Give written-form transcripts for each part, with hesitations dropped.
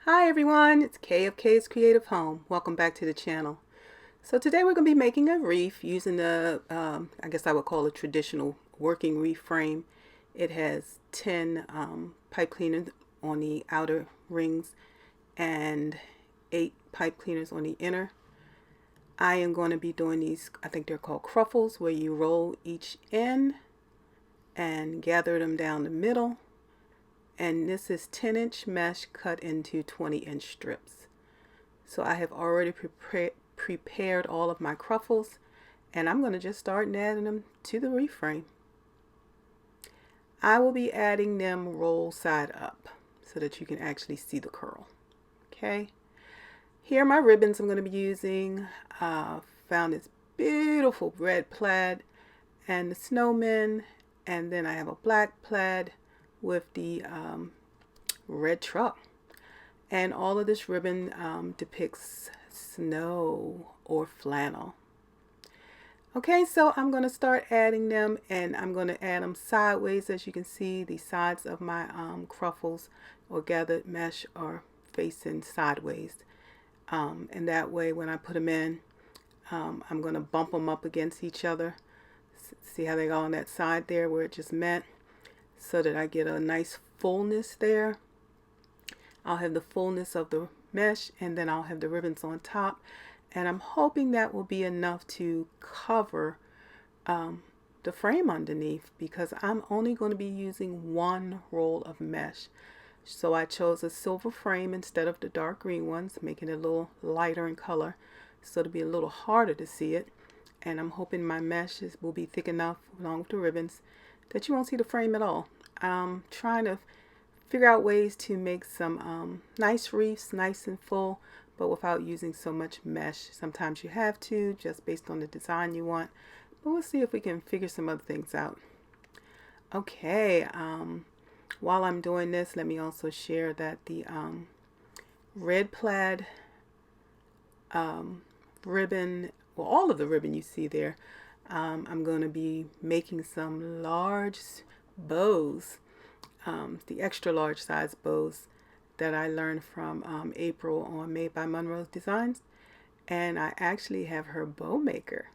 Hi everyone, it's Kay of Kay's Creative Home. Welcome back to the channel. So today we're going to be making a wreath using the, I guess I would call a traditional working wreath frame. It has 10 pipe cleaners on the outer rings and 8 pipe cleaners on the inner. I am going to be doing these, I think they're called cruffles, where you roll each end and gather them down the middle. And this is 10-inch mesh cut into 20-inch strips. So I have already prepared all of my cruffles, and I'm going to just start adding them to the wreath frame. I will be adding them roll side up so that you can actually see the curl. Okay, here are my ribbons I'm going to be using. Found this beautiful red plaid and the snowman, and then I have a black plaid with the red truck. And all of this ribbon depicts snow or flannel. Okay, so I'm going to start adding them, and I'm going to add them sideways. As you can see, the sides of my cruffles or gathered mesh are facing sideways. And that way when I put them in, I'm going to bump them up against each other. See how they go on that side there where it just met, so that I get a nice fullness there. I'll have the fullness of the mesh, and then I'll have the ribbons on top, and I'm hoping that will be enough to cover the frame underneath, because I'm only going to be using one roll of mesh. So I chose a silver frame instead of the dark green ones, making it a little lighter in color so it'll be a little harder to see it. And I'm hoping my mesh will be thick enough along with the ribbons that you won't see the frame at all. I'm trying to figure out ways to make some nice wreaths, nice and full, but without using so much mesh. Sometimes you have to, just based on the design you want, but we'll see if we can figure some other things out. Okay, while I'm doing this, let me also share that the red plaid ribbon, well, all of the ribbon you see there, I'm going to be making some large bows, the extra large size bows that I learned from April on Made by Monroe's Designs. And I actually have her bow maker.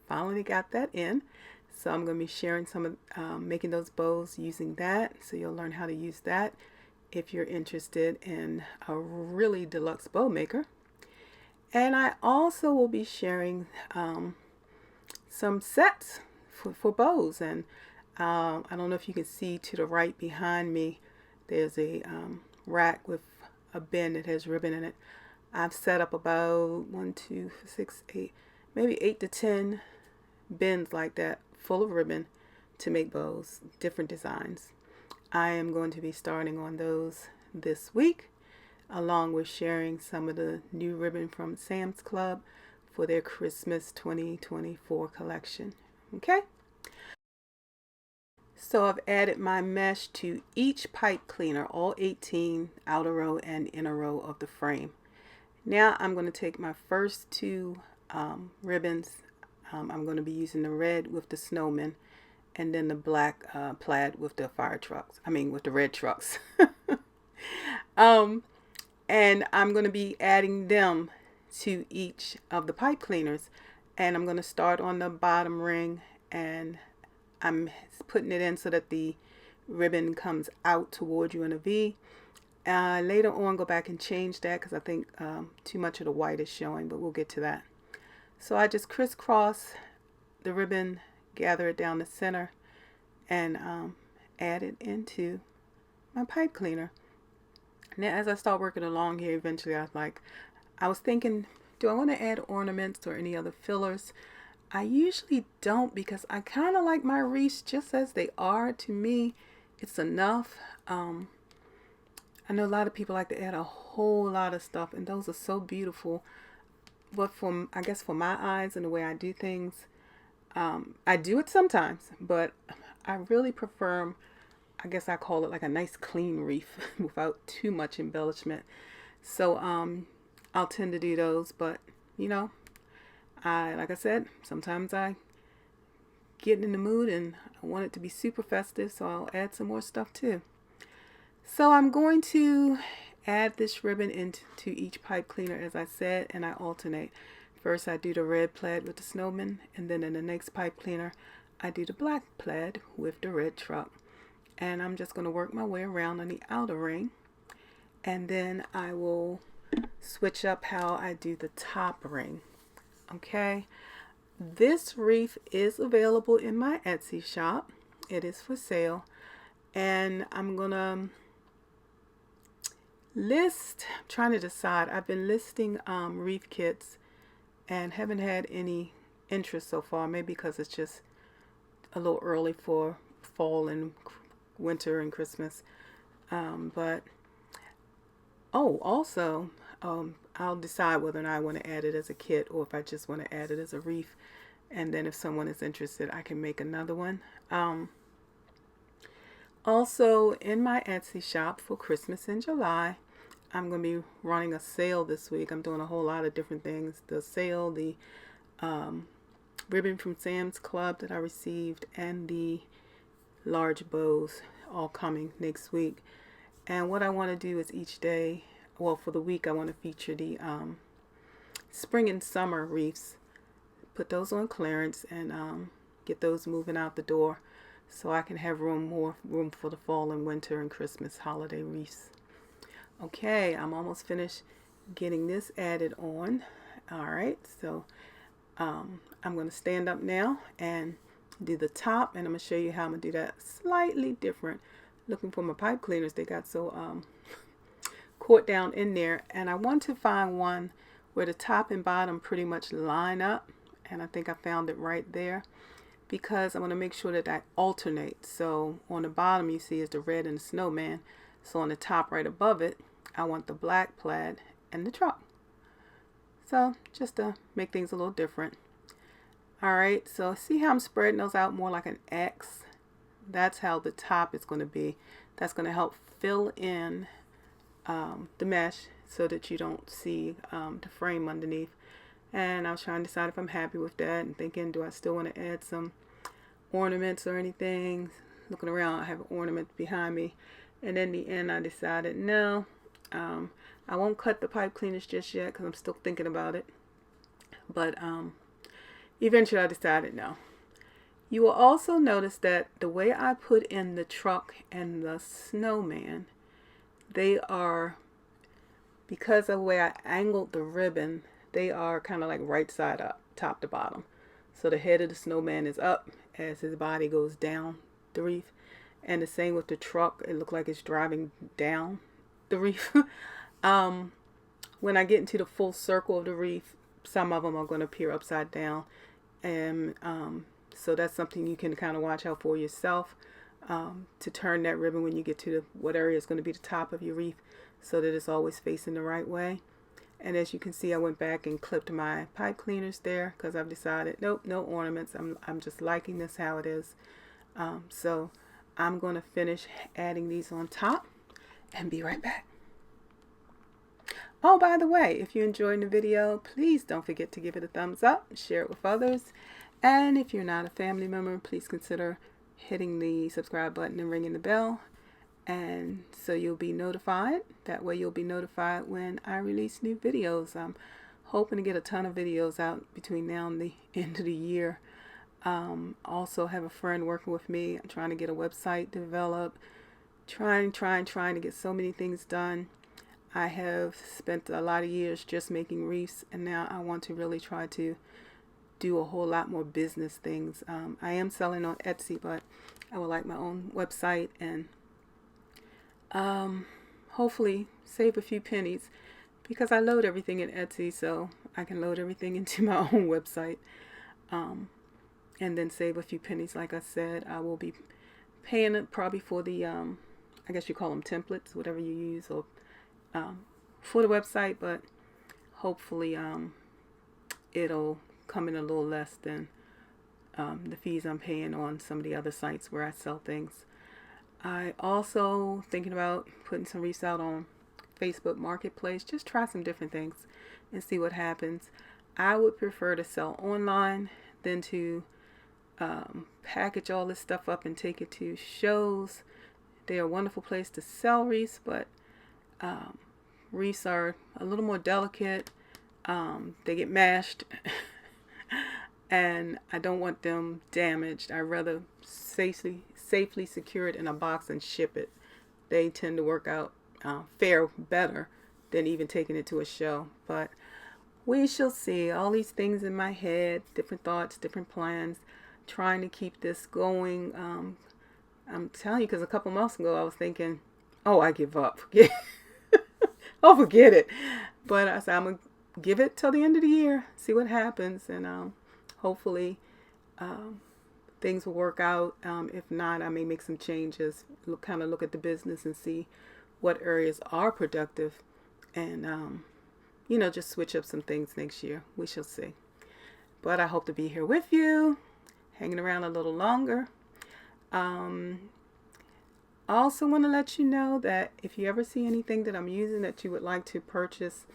Finally got that in. So I'm going to be sharing some of making those bows using that. So you'll learn how to use that if you're interested in a really deluxe bow maker. And I also will be sharing some sets for bows. And I don't know if you can see to the right behind me, there's a rack with a bin that has ribbon in it. I've set up about 1, 2, 6, 8, maybe 8 to 10 bins like that full of ribbon to make bows, different designs. I am going to be starting on those this week, along with sharing some of the new ribbon from Sam's Club for their Christmas 2024 collection. Okay? So I've added my mesh to each pipe cleaner, all 18 outer row and inner row of the frame. Now I'm going to take my first two ribbons. I'm going to be using the red with the snowman, and then the black plaid with the fire trucks. I mean, with the red trucks. And I'm going to be adding them to each of the pipe cleaners. And I'm going to start on the bottom ring, and I'm putting it in so that the ribbon comes out toward you in a V. Later on, go back and change that because I think too much of the white is showing, but we'll get to that. So I just crisscross the ribbon, gather it down the center, and add it into my pipe cleaner. Now, as I start working along here, eventually I was thinking, do I want to add ornaments or any other fillers? I usually don't, because I kind of like my wreaths just as they are. To me, it's enough. I know a lot of people like to add a whole lot of stuff, and those are so beautiful. But I guess for my eyes and the way I do things, I do it sometimes, but I really prefer, I guess I call it like a nice clean wreath without too much embellishment. So I'll tend to do those, but you know, like I said, sometimes I get in the mood and I want it to be super festive, so I'll add some more stuff too. So I'm going to add this ribbon into each pipe cleaner, as I said, and I alternate. First I do the red plaid with the snowman, and then in the next pipe cleaner I do the black plaid with the red truck. And I'm just going to work my way around on the outer ring, and then I will switch up how I do the top ring. Okay, this wreath is available in my Etsy shop. It is for sale, and I'm gonna list, I'm trying to decide. I've been listing wreath kits and haven't had any interest so far, maybe because it's just a little early for fall and winter and Christmas. But also I'll decide whether or not I want to add it as a kit or if I just want to add it as a wreath, and then if someone is interested I can make another one. Also in my Etsy shop for Christmas in July, I'm going to be running a sale this week. I'm doing a whole lot of different things. The sale, the ribbon from Sam's Club that I received, and the large bows all coming next week. And what I want to do is each day, well, for the week, I want to feature the spring and summer wreaths. Put those on clearance and get those moving out the door so I can have more room for the fall and winter and Christmas holiday wreaths. Okay, I'm almost finished getting this added on. Alright, so I'm going to stand up now and do the top, and I'm going to show you how I'm going to do that slightly different. Looking for my pipe cleaners, they got so caught down in there, and I want to find one where the top and bottom pretty much line up, and I think I found it right there, because I want to make sure that I alternate. So on the bottom you see is the red and the snowman, so on the top right above it I want the black plaid and the truck. So just to make things a little different. Alright, so see how I'm spreading those out more like an X? That's how the top is going to be. That's going to help fill in the mesh so that you don't see the frame underneath. And I was trying to decide if I'm happy with that and thinking, do I still want to add some ornaments or anything? Looking around, I have an ornament behind me. And in the end I decided no, I won't cut the pipe cleaners just yet because I'm still thinking about it. But eventually I decided no. You will also notice that the way I put in the truck and the snowman, they are, because of the way I angled the ribbon, they are kind of like right side up, top to bottom. So the head of the snowman is up as his body goes down the wreath. And the same with the truck, it looked like it's driving down the wreath. When I get into the full circle of the wreath, some of them are going to appear upside down. And so that's something you can kind of watch out for yourself, to turn that ribbon when you get to what area is going to be the top of your wreath, so that it's always facing the right way. And as you can see, I went back and clipped my pipe cleaners there because I've decided, nope, no ornaments. I'm just liking this how it is. So I'm going to finish adding these on top and be right back. Oh, by the way, if you're enjoying the video, please don't forget to give it a thumbs up, share it with others. And if you're not a family member, please consider hitting the subscribe button and ringing the bell. And so you'll be notified. That way you'll be notified when I release new videos. I'm hoping to get a ton of videos out between now and the end of the year. Also have a friend working with me. I'm trying to get a website developed. Trying to get so many things done. I have spent a lot of years just making wreaths, and now I want to really try to do a whole lot more business things. I am selling on Etsy, but I would like my own website and hopefully save a few pennies, because I load everything in Etsy, so I can load everything into my own website, and then save a few pennies. Like I said, I will be paying it probably for the I guess you call them templates, whatever you use, or for the website, but hopefully it'll come in a little less than the fees I'm paying on some of the other sites where I sell things. I also thinking about putting some wreaths out on Facebook Marketplace. Just try some different things and see what happens. I would prefer to sell online than to package all this stuff up and take it to shows. They're a wonderful place to sell wreaths, but wreaths are a little more delicate. They get mashed and I don't want them damaged. I'd rather safely secure it in a box and ship it. They tend to work out fare better than even taking it to a show. But we shall see. All these things in my head, different thoughts, different plans, trying to keep this going. I'm telling you, because a couple months ago I was thinking, oh, I give up. Oh, forget it. But I said, I'm going to give it till the end of the year, see what happens. And hopefully things will work out. If not, I may make some changes, kind of look at the business and see what areas are productive. And, just switch up some things next year. We shall see. But I hope to be here with you, hanging around a little longer. I also want to let you know that if you ever see anything that I'm using that you would like to purchase,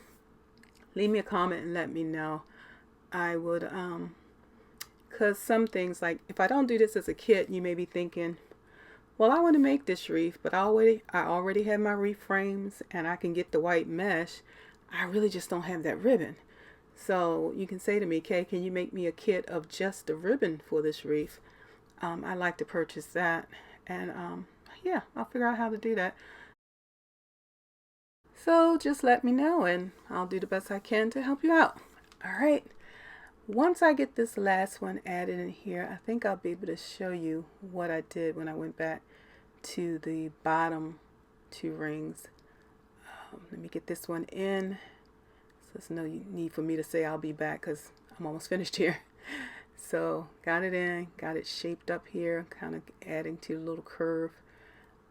leave me a comment and let me know. I would, because some things, like if I don't do this as a kit, you may be thinking, well, I want to make this wreath, but I already have my wreath frames and I can get the white mesh. I really just don't have that ribbon. So you can say to me, Kay, can you make me a kit of just the ribbon for this wreath? I'd like to purchase that. And yeah, I'll figure out how to do that. So just let me know and I'll do the best I can to help you out. All right. Once I get this last one added in here, I think I'll be able to show you what I did when I went back to the bottom two rings. Let me get this one in. So there's no need for me to say I'll be back because I'm almost finished here. So got it in, got it shaped up here, kind of adding to the little curve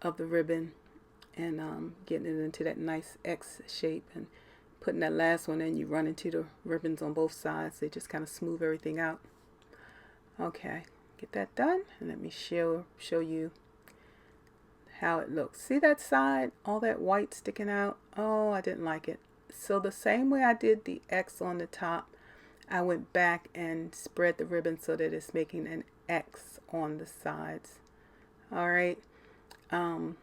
of the ribbon and getting it into that nice X shape, and putting that last one in, you run into the ribbons on both sides. They just kind of smooth everything out. Okay, get that done and let me show you how it looks. See that side, all that white sticking out? Oh, I didn't like it. So the same way I did the X on the top, I went back and spread the ribbon so that it's making an X on the sides. All right. I'm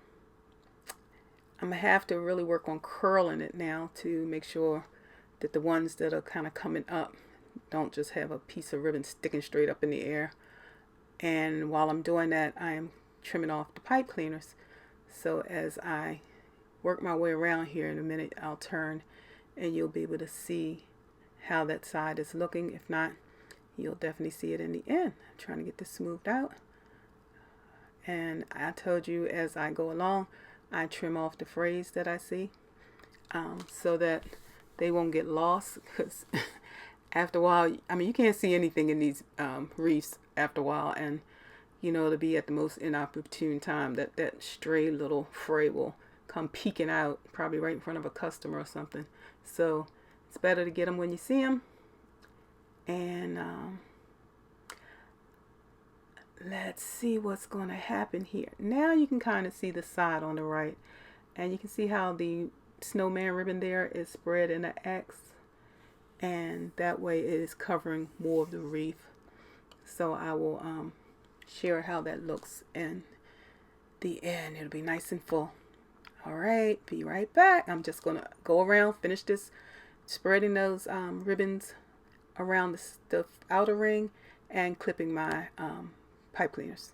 gonna have to really work on curling it now to make sure that the ones that are kind of coming up don't just have a piece of ribbon sticking straight up in the air. And while I'm doing that, I am trimming off the pipe cleaners. So as I work my way around here, in a minute I'll turn and you'll be able to see how that side is looking. If not, you'll definitely see it in the end. I'm trying to get this smoothed out. And I told you as I go along, I trim off the frays that I see so that they won't get lost, because after a while, I mean, you can't see anything in these wreaths after a while, and to be at the most inopportune time, that stray little fray will come peeking out, probably right in front of a customer or something. So it's better to get them when you see them. And let's see what's going to happen here. Now you can kind of see the side on the right, and you can see how the snowman ribbon there is spread in an X, and that way it is covering more of the wreath. So I will share how that looks in the end. It'll be nice and full. All right, be right back. I'm just gonna go around, finish this, spreading those ribbons around the outer ring and clipping my pipe cleaners.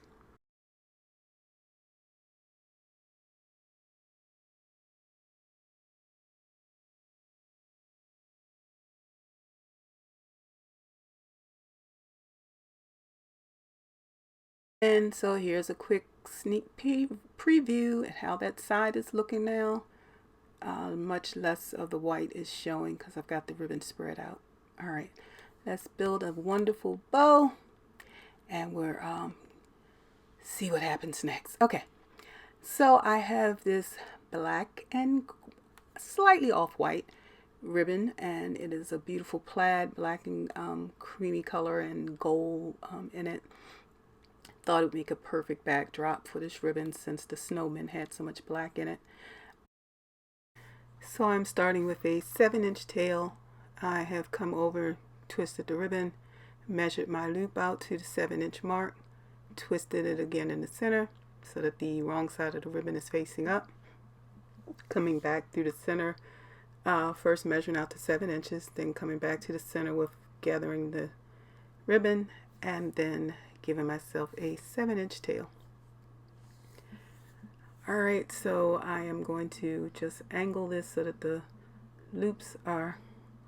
And so here's a quick sneak preview at how that side is looking now. Much less of the white is showing because I've got the ribbon spread out. All right, let's build a wonderful bow, and we're see what happens next. Okay, so I have this black and slightly off-white ribbon, and it is a beautiful plaid, black and creamy color and gold in it. Thought it would make a perfect backdrop for this ribbon since the snowman had so much black in it. So I'm starting with a 7-inch tail. I have come over, twisted the ribbon, measured my loop out to the 7-inch mark, twisted it again in the center so that the wrong side of the ribbon is facing up. Coming back through the center, First measuring out to 7 inches, then coming back to the center with gathering the ribbon, and then giving myself a 7-inch tail. Alright, so I am going to just angle this so that the loops are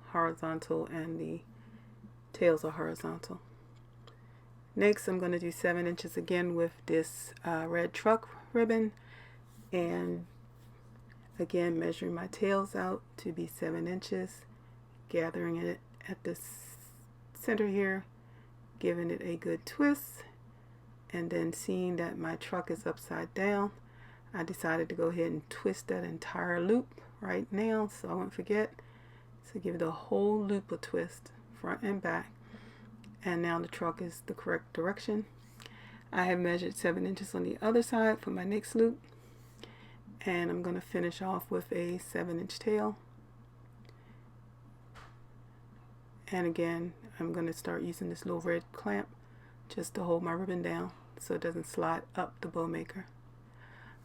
horizontal and the tails are horizontal. Next, I'm going to do 7 inches again with this red truck ribbon, and again measuring my tails out to be 7 inches, gathering it at the center here, giving it a good twist, and then seeing that my truck is upside down, I decided to go ahead and twist that entire loop right now so I won't forget. So give the whole loop a twist, front and back. And now the truck is the correct direction. I have measured 7 inches on the other side for my next loop. And I'm going to finish off with a 7-inch tail. And again, I'm going to start using this little red clamp just to hold my ribbon down so it doesn't slide up the bow maker.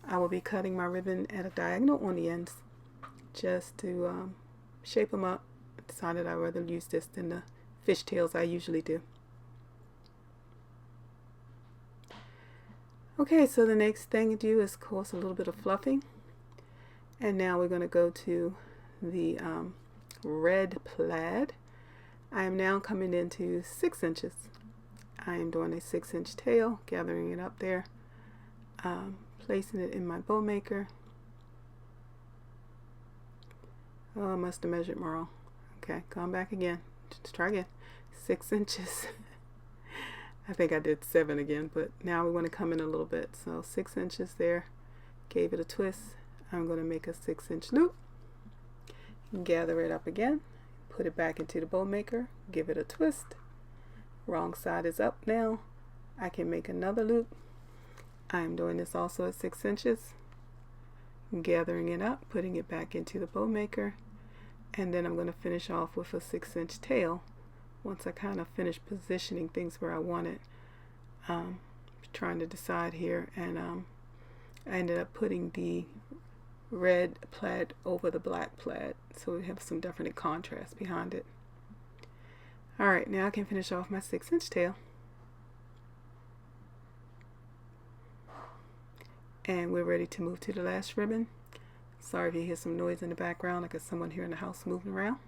I will be cutting my ribbon at a diagonal on the ends just to shape them up. I decided I'd rather use this than the fishtails I usually do. Okay, so the next thing to do is, of course, a little bit of fluffing. And now we're going to go to the red plaid. I am now coming into 6 inches. I am doing a 6-inch tail, gathering it up there, placing it in my bow maker. Oh, I must have measured wrong. Okay, going back again. Let's try again. 6 inches. I think I did 7 again, but now we want to come in a little bit. So 6 inches there. Gave it a twist. I'm going to make a 6-inch loop. Gather it up again. Put it back into the bow maker. Give it a twist. Wrong side is up now. I can make another loop. I am doing this also at 6 inches. Gathering it up, putting it back into the bow maker, and then I'm going to finish off with a 6-inch tail once I kind of finish positioning things where I want it. Trying to decide here, and I ended up putting the red plaid over the black plaid so we have some definite contrast behind it. Alright, now I can finish off my 6-inch tail. And we're ready to move to the last ribbon. Sorry if you hear some noise in the background. I got someone here in the house moving around.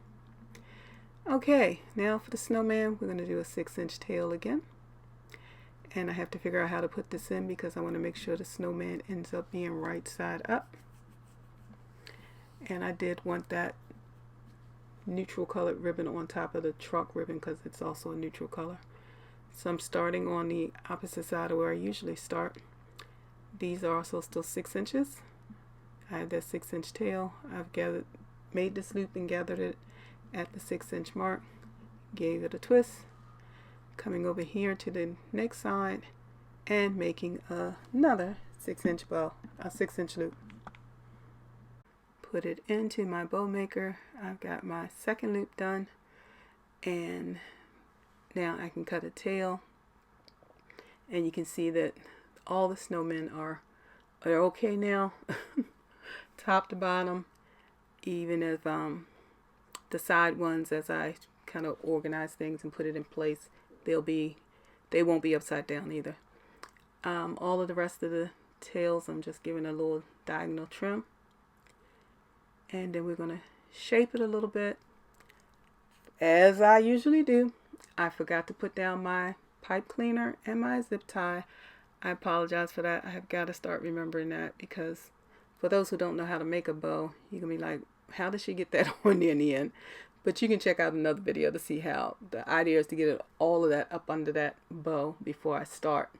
Okay, now for the snowman, we're going to do a 6-inch tail again. And I have to figure out how to put this in because I want to make sure the snowman ends up being right side up. And I did want that neutral colored ribbon on top of the truck ribbon because it's also a neutral color. So I'm starting on the opposite side of where I usually start. These are also still 6 inches. I have that 6-inch tail. I've made this loop and gathered it at the 6-inch mark. Gave it a twist. Coming over here to the next side and making another 6-inch bow, a 6-inch loop. Put it into my bow maker. I've got my second loop done, and now I can cut a tail, and you can see that all the snowmen are okay now, top to bottom. Even if the side ones, as I kind of organize things and put it in place, they won't be upside down either. All of the rest of the tails, I'm just giving a little diagonal trim, and then we're going to shape it a little bit as I usually do. I forgot to put down my pipe cleaner and my zip tie. I apologize for that. I have got to start remembering that, because for those who don't know how to make a bow, you're going to be like, how did she get that on there in the end? But you can check out another video to see how. The idea is to get all of that up under that bow before I start.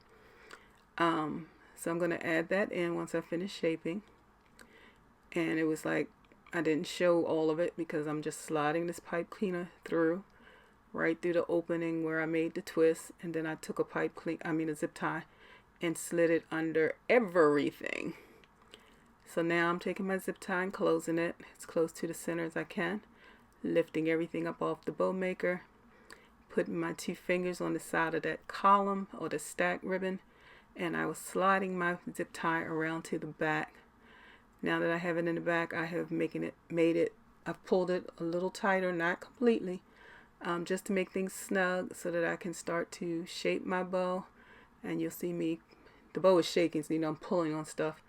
So I'm going to add that in once I finish shaping. And it was like, I didn't show all of it because I'm just sliding this pipe cleaner through, right through the opening where I made the twist. And then I took a zip tie and slid it under everything. So now I'm taking my zip tie and closing it as close to the center as I can, lifting everything up off the bow maker, putting my 2 fingers on the side of that column or the stack ribbon, and I was sliding my zip tie around to the back. Now that I have it in the back, I have made it I've pulled it a little tighter, not completely, just to make things snug so that I can start to shape my bow. And you'll see me, the bow is shaking, so you know I'm pulling on stuff,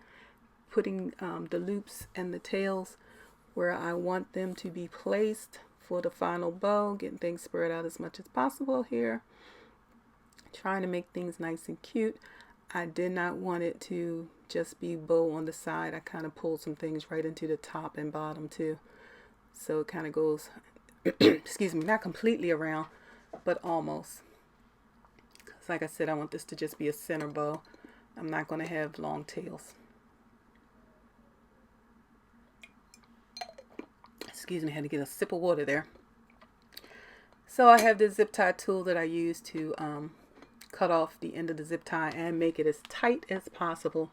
putting the loops and the tails where I want them to be placed for the final bow, getting things spread out as much as possible here, trying to make things nice and cute. I did not want it to just be bow on the side. I kind of pulled some things right into the top and bottom too, so it kind of goes excuse me, not completely around, but almost, because like I said, I want this to just be a center bow. I'm not going to have long tails. Excuse me, I had to get a sip of water there. So I have this zip tie tool that I use to cut off the end of the zip tie and make it as tight as possible.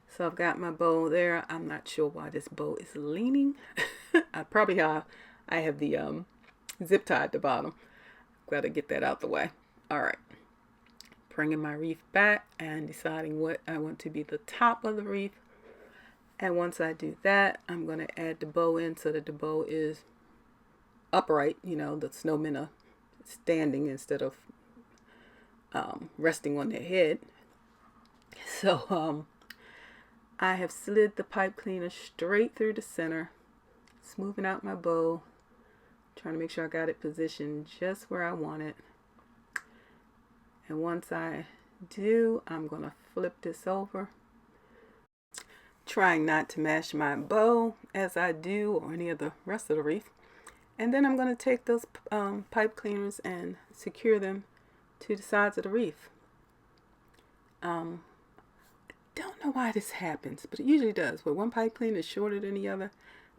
So I've got my bow there. I'm not sure why this bow is leaning. I have the zip tie at the bottom. Got to get that out the way. All right. Bringing my wreath back and deciding what I want to be the top of the wreath. And once I do that, I'm going to add the bow in so that the bow is upright. You know, the snowmen are standing instead of resting on their head. So I have slid the pipe cleaner straight through the center, smoothing out my bow, trying to make sure I got it positioned just where I want it. And once I do, I'm going to flip this over, trying not to mash my bow as I do, or any of the rest of the wreath. And then I'm going to take those pipe cleaners and secure them to the sides of the wreath. I don't know why this happens, but it usually does. Where one pipe cleaner is shorter than the other.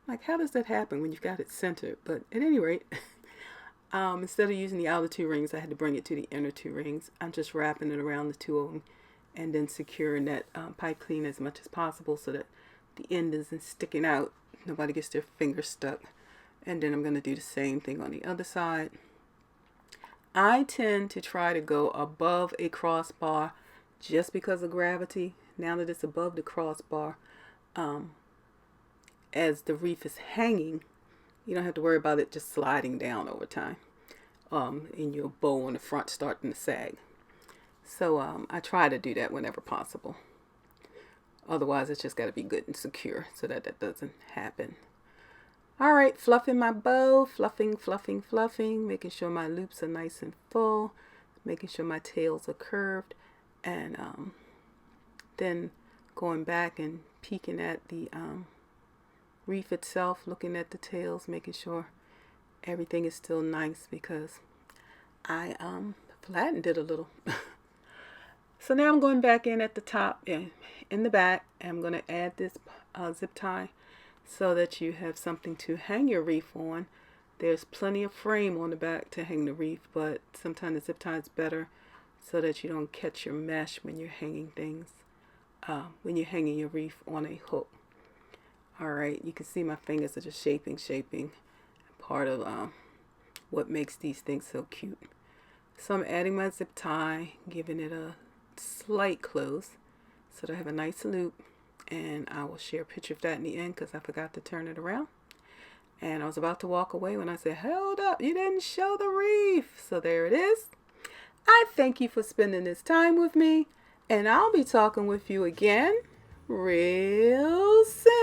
Like, how does that happen when you've got it centered? But at any rate, instead of using the outer two rings, I had to bring it to the inner two rings. I'm just wrapping it around the two of them and then securing that pipe cleaner as much as possible so that the end isn't sticking out. Nobody gets their finger stuck. And then I'm going to do the same thing on the other side. I tend to try to go above a crossbar just because of gravity. Now that it's above the crossbar, as the wreath is hanging, you don't have to worry about it just sliding down over time, and your bow on the front starting to sag. So I try to do that whenever possible. Otherwise, it's just got to be good and secure so that that doesn't happen. All right, fluffing my bow, fluffing, making sure my loops are nice and full, making sure my tails are curved, and then going back and peeking at the wreath itself, looking at the tails, making sure everything is still nice, because I flattened it a little. So now I'm going back in at the top and in the back, and I'm going to add this zip tie so that you have something to hang your wreath on. There's plenty of frame on the back to hang the wreath, but sometimes the zip tie is better so that you don't catch your mesh when you're hanging things, when you're hanging your wreath on a hook. All right, you can see my fingers are just shaping, part of what makes these things so cute. So I'm adding my zip tie, giving it a slight close so that I have a nice loop, and I will share a picture of that in the end because I forgot to turn it around. And I was about to walk away when I said, hold up, you didn't show the wreath. So there it is. I thank you for spending this time with me, and I'll be talking with you again real soon.